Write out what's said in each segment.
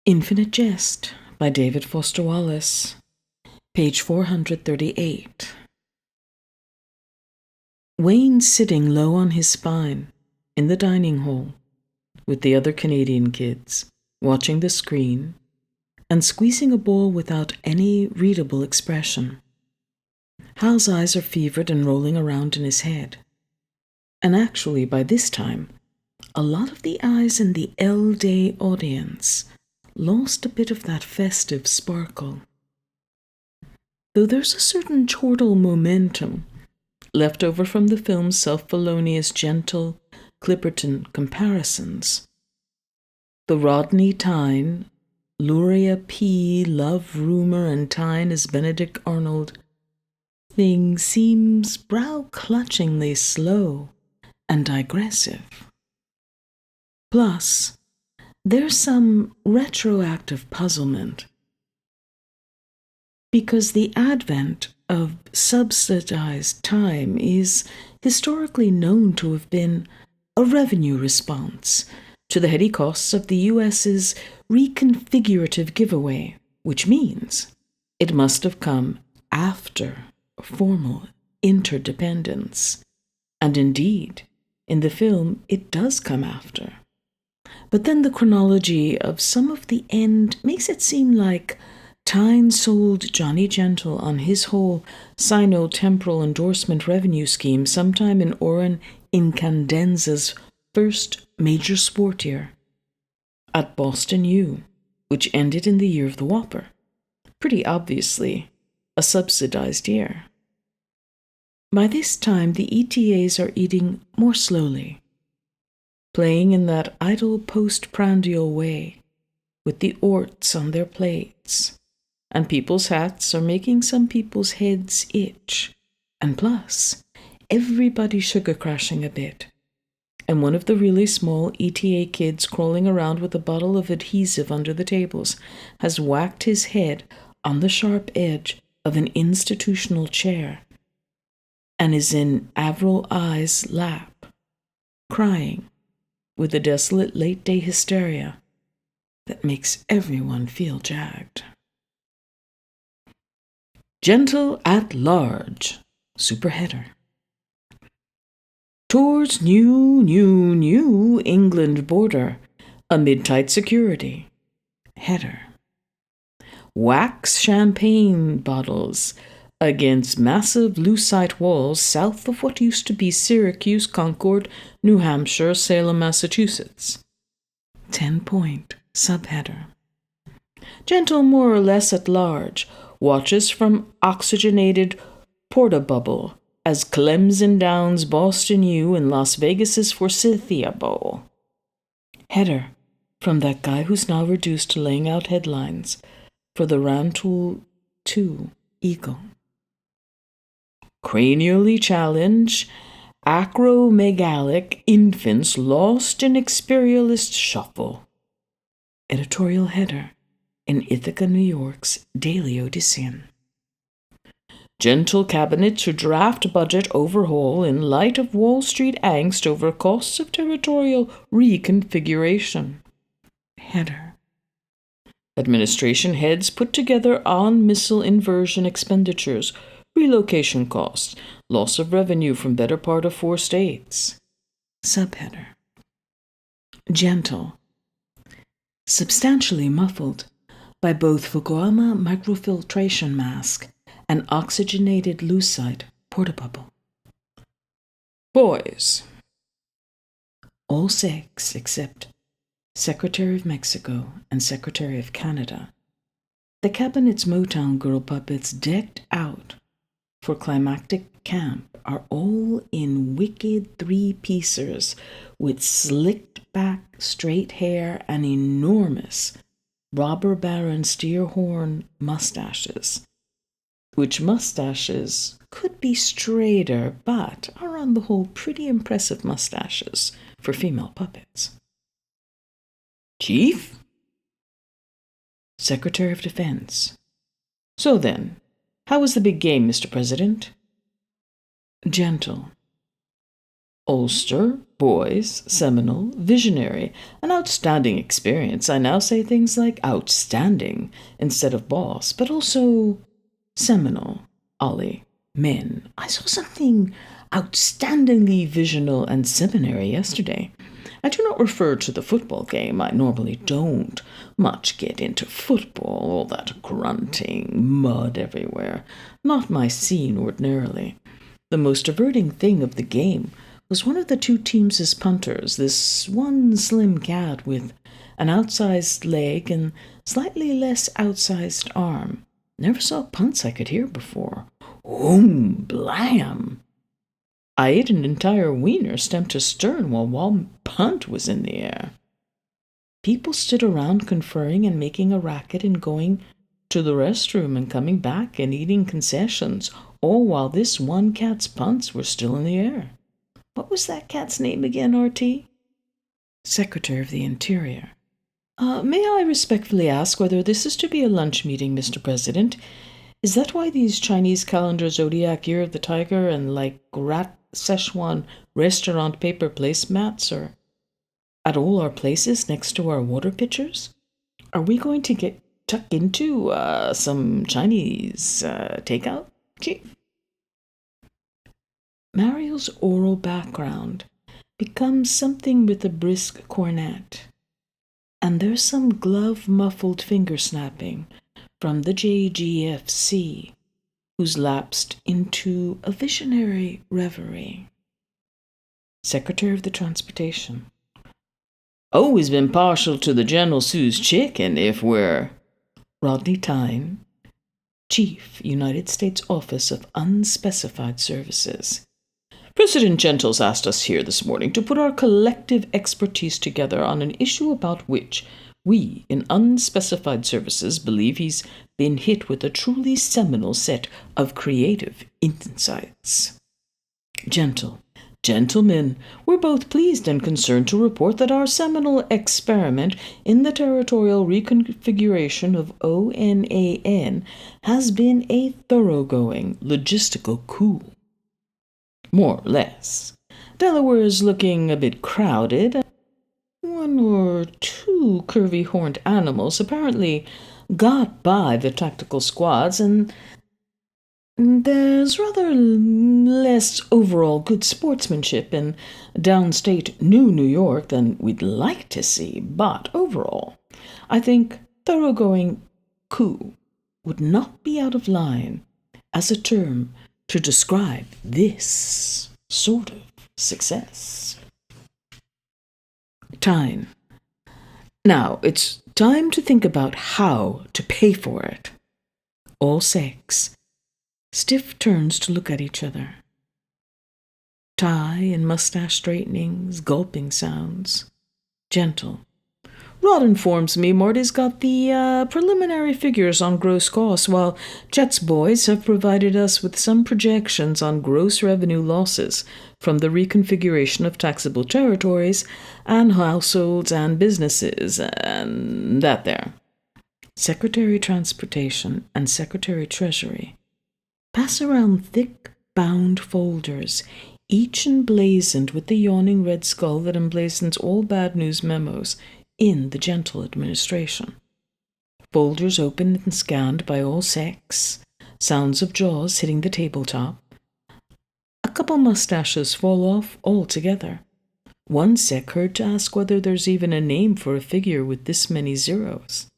Infinite Jest by David Foster Wallace, page 438. Wayne's sitting low on his spine in the dining hall with the other Canadian kids, watching the screen and squeezing a ball without any readable expression. Hal's eyes are fevered and rolling around in his head. And actually, by this time, a lot of the eyes in the L-Day audience lost a bit of that festive sparkle. Though there's a certain chortle momentum left over from the film's self-felonious gentle Clipperton comparisons. The Rodney Tyne, Luria P. love rumor and Tyne as Benedict Arnold thing seems brow-clutchingly slow and digressive. Plus, there's some retroactive puzzlement, because the advent of subsidized time is historically known to have been a revenue response to the heady costs of the U.S.'s reconfigurative giveaway, which means it must have come after formal interdependence. And indeed, in the film, it does come after. But then the chronology of some of the end makes it seem like Tyne sold Johnny Gentle on his whole sino-temporal endorsement revenue scheme sometime in Oren Incandenza's first major sport year, at Boston U, which ended in the year of the Whopper. Pretty obviously, a subsidized year. By this time, the ETAs are eating more slowly, playing in that idle postprandial way, with the orts on their plates, and people's hats are making some people's heads itch, and plus, everybody sugar crashing a bit, and one of the really small ETA kids crawling around with a bottle of adhesive under the tables has whacked his head on the sharp edge of an institutional chair, and is in Avril I's lap, crying, with a desolate late-day hysteria that makes everyone feel jagged. Gentle at Large, superheader. Towards New England border, amid tight security, header. Wax champagne bottles against massive lucite walls south of what used to be Syracuse, Concord, New Hampshire, Salem, Massachusetts. 10-point subheader. Gentle more or less at large, watches from oxygenated porta-bubble as Clemson Downs Boston U and Las Vegas's Forsythia Bowl. Header from that guy who's now reduced to laying out headlines for the Rantoul 2 Eagle. Cranially challenged, acromegalic infants lost in experialist shuffle. Editorial header in Ithaca, New York's Daily Odyssean. Gentle cabinet to draft budget overhaul in light of Wall Street angst over costs of territorial reconfiguration. Header. Administration heads put together on missile inversion expenditures, relocation costs, loss of revenue from better part of 4 states. Subheader. Gentle. Substantially muffled by both Fukuoka microfiltration mask and oxygenated lucite porta-bubble. Boys. All 6 except Secretary of Mexico and Secretary of Canada. The cabinet's Motown girl puppets decked out for climactic camp are all in wicked 3-piecers with slicked-back straight hair and enormous robber baron Steerhorn mustaches, which mustaches could be straighter but are on the whole pretty impressive mustaches for female puppets. Chief? Secretary of Defense. So then, how was the big game, Mr. President? Gentle. Ulster, boys, seminal, visionary, an outstanding experience. I now say things like outstanding instead of boss, but also seminal, Ollie, men. I saw something outstandingly visional and seminary yesterday. I do not refer to the football game. I normally don't much get into football, all that grunting, mud everywhere. Not my scene ordinarily. The most diverting thing of the game was one of the two teams' punters, this one slim cat with an outsized leg and slightly less outsized arm. Never saw punts I could hear before. Oom, blam! I ate an entire wiener stem to stern while one punt was in the air. People stood around conferring and making a racket and going to the restroom and coming back and eating concessions, all while this one cat's punts were still in the air. What was that cat's name again, RT? Secretary of the Interior. May I respectfully ask whether this is to be a lunch meeting, Mr. President? Is that why these Chinese calendar zodiac year of the tiger and like rat Szechuan restaurant paper placemats are at all our places next to our water pitchers? Are we going to get tucked into some Chinese takeout, Chief? Mario's oral background becomes something with a brisk cornet, and there's some glove-muffled finger-snapping from the JGFC, who's lapsed into a visionary reverie. Secretary of the Transportation. Always been partial to the General Tso's chicken if we're... Rodney Tyne, Chief, United States Office of Unspecified Services. President Gentles asked us here this morning to put our collective expertise together on an issue about which we, in Unspecified Services, believe he's been hit with a truly seminal set of creative insights. Gentlemen, we're both pleased and concerned to report that our seminal experiment in the territorial reconfiguration of ONAN has been a thoroughgoing logistical coup. More or less. Delaware is looking a bit crowded. One or two curvy-horned animals apparently got by the tactical squads, and there's rather less overall good sportsmanship in downstate New York than we'd like to see, but overall, I think thoroughgoing coup would not be out of line as a term to describe this sort of success. Time. Now, it's time to think about how to pay for it. All sex. Stiff turns to look at each other. Tie and mustache straightenings, gulping sounds. Gentle. Rod informs me Marty's got the preliminary figures on gross costs, while Jet's boys have provided us with some projections on gross revenue losses from the reconfiguration of taxable territories and households and businesses, and that there. Secretary Transportation and Secretary Treasury pass around thick, bound folders, each emblazoned with the yawning red skull that emblazons all bad news memos in the gentle administration. Folders opened and scanned by all sex, sounds of jaws hitting the tabletop. A couple mustaches fall off altogether. One sec heard to ask whether there's even a name for a figure with this many zeros.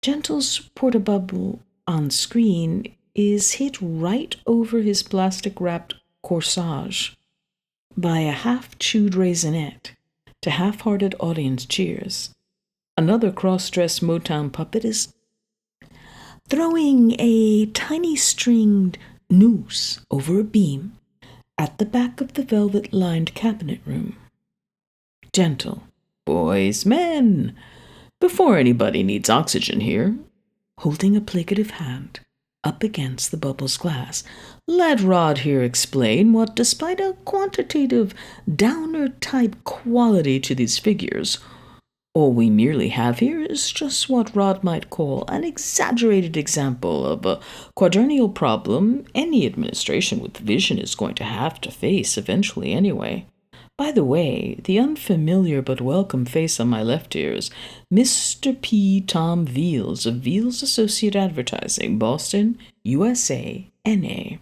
Gentle's portabubble on screen is hit right over his plastic-wrapped corsage by a half-chewed raisinette to half-hearted audience cheers. Another cross-dressed Motown puppet is throwing a tiny stringed noose over a beam at the back of the velvet-lined cabinet room. Gentle. Boys, men, before anybody needs oxygen here, holding a placative hand up against the bubble's glass, let Rod here explain what, despite a quantitative downer-type quality to these figures, all we merely have here is just what Rod might call an exaggerated example of a quadrennial problem any administration with vision is going to have to face eventually anyway. By the way, the unfamiliar but welcome face on my left ear is Mr. P. Tom Veals of Veals Associate Advertising, Boston, USA, NA.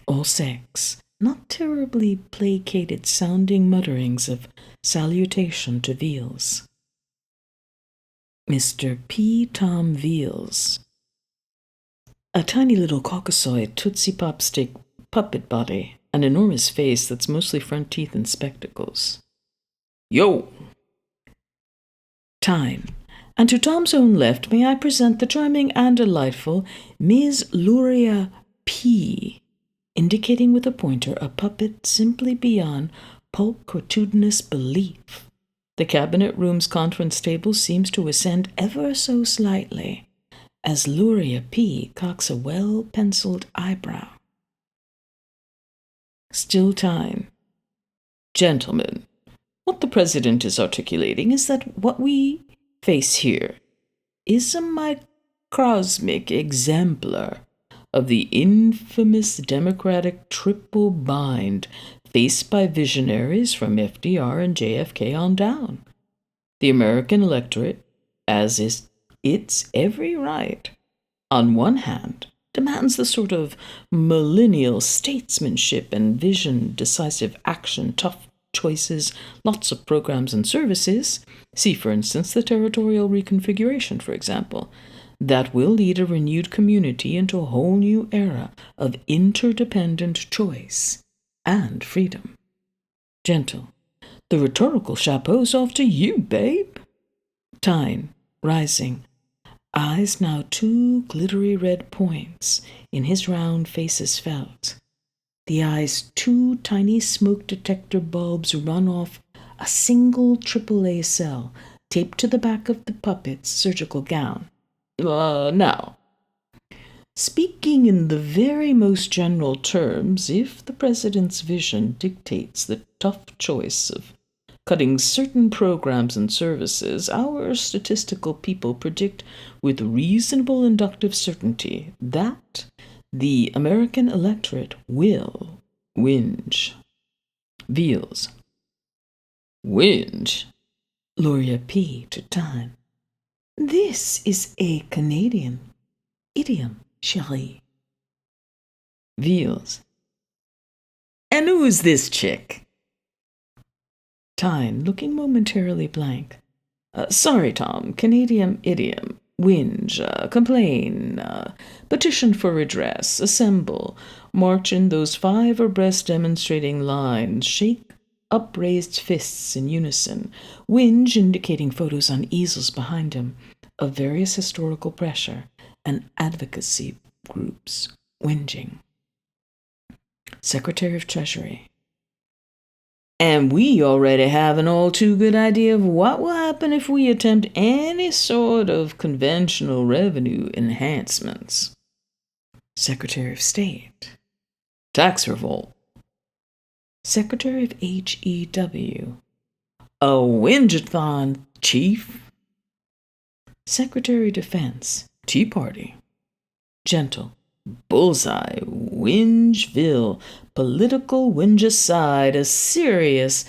All sex, not terribly placated sounding mutterings of salutation to Veals. Mr. P. Tom Veals. A tiny little Caucasoid Tootsie Pop stick puppet body, an enormous face that's mostly front teeth and spectacles. Yo! Time. And to Tom's own left, may I present the charming and delightful Ms. Luria P., indicating with a pointer a puppet simply beyond pulchritudinous belief. The cabinet room's conference table seems to ascend ever so slightly, as Luria P. cocks a well-penciled eyebrow. Still time. Gentlemen, what the President is articulating is that what we face here is a microcosmic exemplar of the infamous democratic triple bind faced by visionaries from FDR and JFK on down. The American electorate, as is its every right, on one hand, demands the sort of millennial statesmanship and vision, decisive action, tough choices, lots of programs and services. See, for instance, the territorial reconfiguration, for example. That will lead a renewed community into a whole new era of interdependent choice and freedom. Gentle. The rhetorical chapeau's off to you, babe. Tyne, rising. Eyes now two glittery red points in his round face's felt. The eyes two tiny smoke detector bulbs run off a single AAA cell taped to the back of the puppet's surgical gown. Now, speaking in the very most general terms, if the President's vision dictates the tough choice of cutting certain programs and services, our statistical people predict with reasonable inductive certainty that the American electorate will whinge. Veals. Whinge? Luria P. to Time. This is a Canadian idiom, chérie. Veals. And who's this chick? Tyne, looking momentarily blank. Sorry, Tom. Canadian idiom. Whinge, complain, petition for redress, assemble, march in those 5 abreast demonstrating lines, shake upraised fists in unison, whinge indicating photos on easels behind him of various historical pressure and advocacy groups, whinging. Secretary of Treasury. And we already have an all too good idea of what will happen if we attempt any sort of conventional revenue enhancements. Secretary of State. Tax revolt. Secretary of HEW. A whinge-a-thon, Chief. Secretary of Defense. Tea Party. Gentle. Bullseye, Wingeville, political whinge-aside, a serious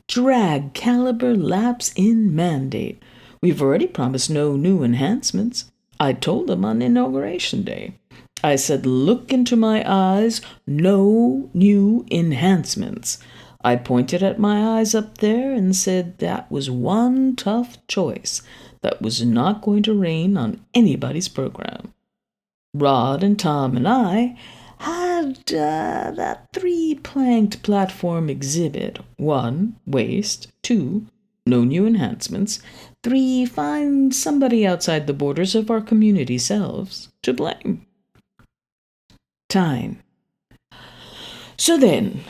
drag-caliber lapse in mandate. We've already promised no new enhancements. I told them on Inauguration Day. I said, look into my eyes, no new enhancements. I pointed at my eyes up there and said that was one tough choice that was not going to rain on anybody's program. Rod and Tom and I had that 3-planked platform exhibit. 1, waste. 2, no new enhancements. 3, find somebody outside the borders of our community selves to blame. Time. So then,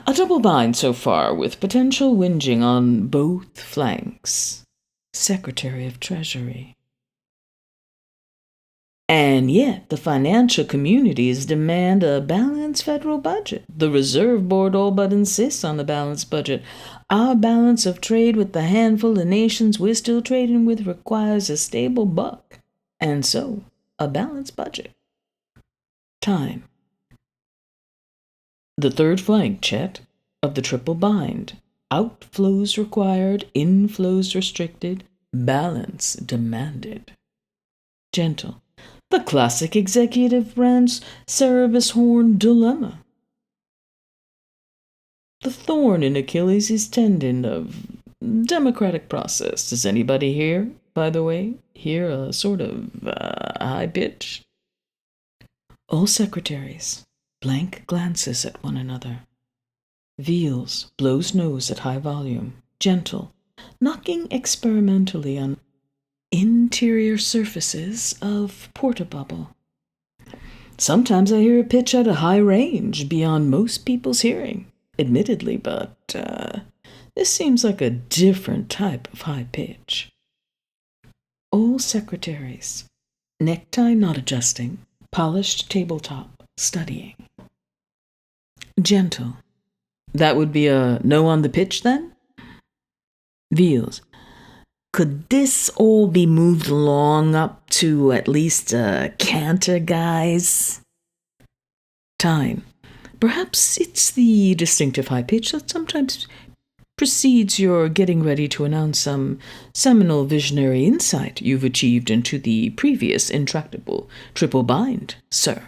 a double bind so far with potential whinging on both flanks. Secretary of Treasury. And yet, the financial communities demand a balanced federal budget. The Reserve Board all but insists on a balanced budget. Our balance of trade with the handful of nations we're still trading with requires a stable buck. And so, a balanced budget. Time. The third flank, Chet. of the triple bind. Outflows required, inflows restricted, balance demanded. Gentle. The classic executive branch Cerebus horn dilemma. The thorn in Achilles' tendon of democratic process. Does anybody here, by the way, hear a sort of high pitch? All secretaries, blank glances at one another. Veals blows nose at high volume, gentle, knocking experimentally on interior surfaces of porta-bubble. Sometimes I hear a pitch at a high range beyond most people's hearing, admittedly, but this seems like a different type of high pitch. All secretaries, necktie not adjusting, polished tabletop, studying. Gentle. That would be a no on the pitch, then? Veals. Could this all be moved along up to at least a canter, guys? Time. Perhaps it's the distinctive high pitch that sometimes precedes your getting ready to announce some seminal visionary insight you've achieved into the previous intractable triple bind, sir.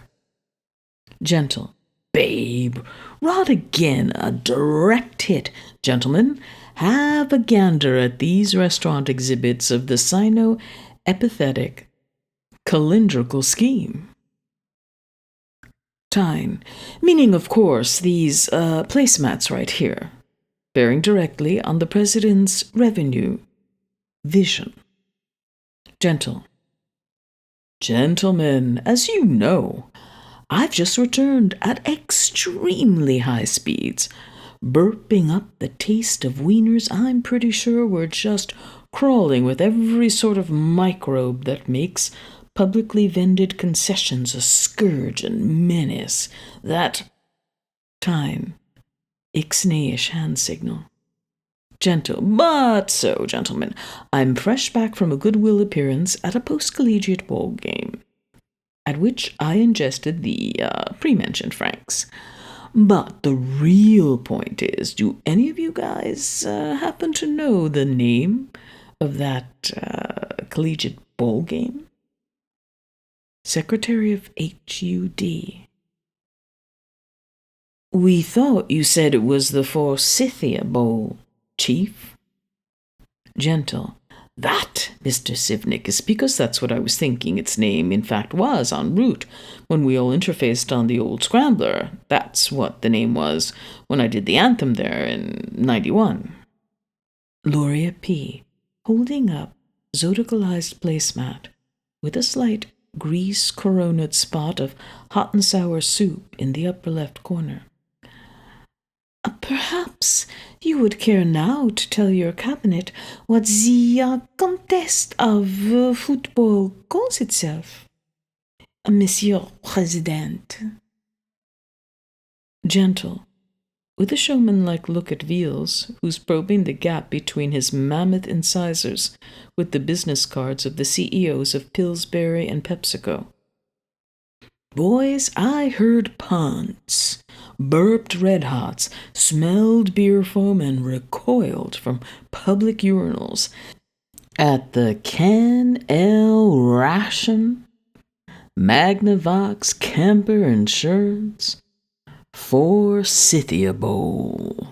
Gentle. Babe, rod again, a direct hit. Gentlemen, have a gander at these restaurant exhibits of the sino-epithetic calendrical scheme. Time, meaning, of course, these placemats right here, bearing directly on the president's revenue vision. Gentle. Gentlemen, as you know, I've just returned at extremely high speeds, burping up the taste of wieners I'm pretty sure were just crawling with every sort of microbe that makes publicly vended concessions a scourge and menace. That time, ixnay-ish hand signal. Gentle, but so, gentlemen, I'm fresh back from a goodwill appearance at a post-collegiate ball game, at which I ingested the pre-mentioned franks. But the real point is, do any of you guys happen to know the name of that collegiate ball game? Secretary of HUD. We thought you said it was the Forsythia Bowl, Chief. Gentle. That, Mr. Sivnik, is because that's what I was thinking its name in fact was en route when we all interfaced on the old Scrambler. That's what the name was when I did the anthem there in 91. Gloria P., holding up zodicalized placemat with a slight grease-coronated spot of hot and sour soup in the upper left corner. Perhaps you would care now to tell your cabinet what the contest of football calls itself, Monsieur President. Gentle, with a showman-like look at Veals, who's probing the gap between his mammoth incisors with the business cards of the CEOs of Pillsbury and PepsiCo. Boys, I heard punts, burped red hots, smelled beer foam, and recoiled from public urinals at the Can L Ration, Magnavox Camper Insurance, Forsythia Bowl.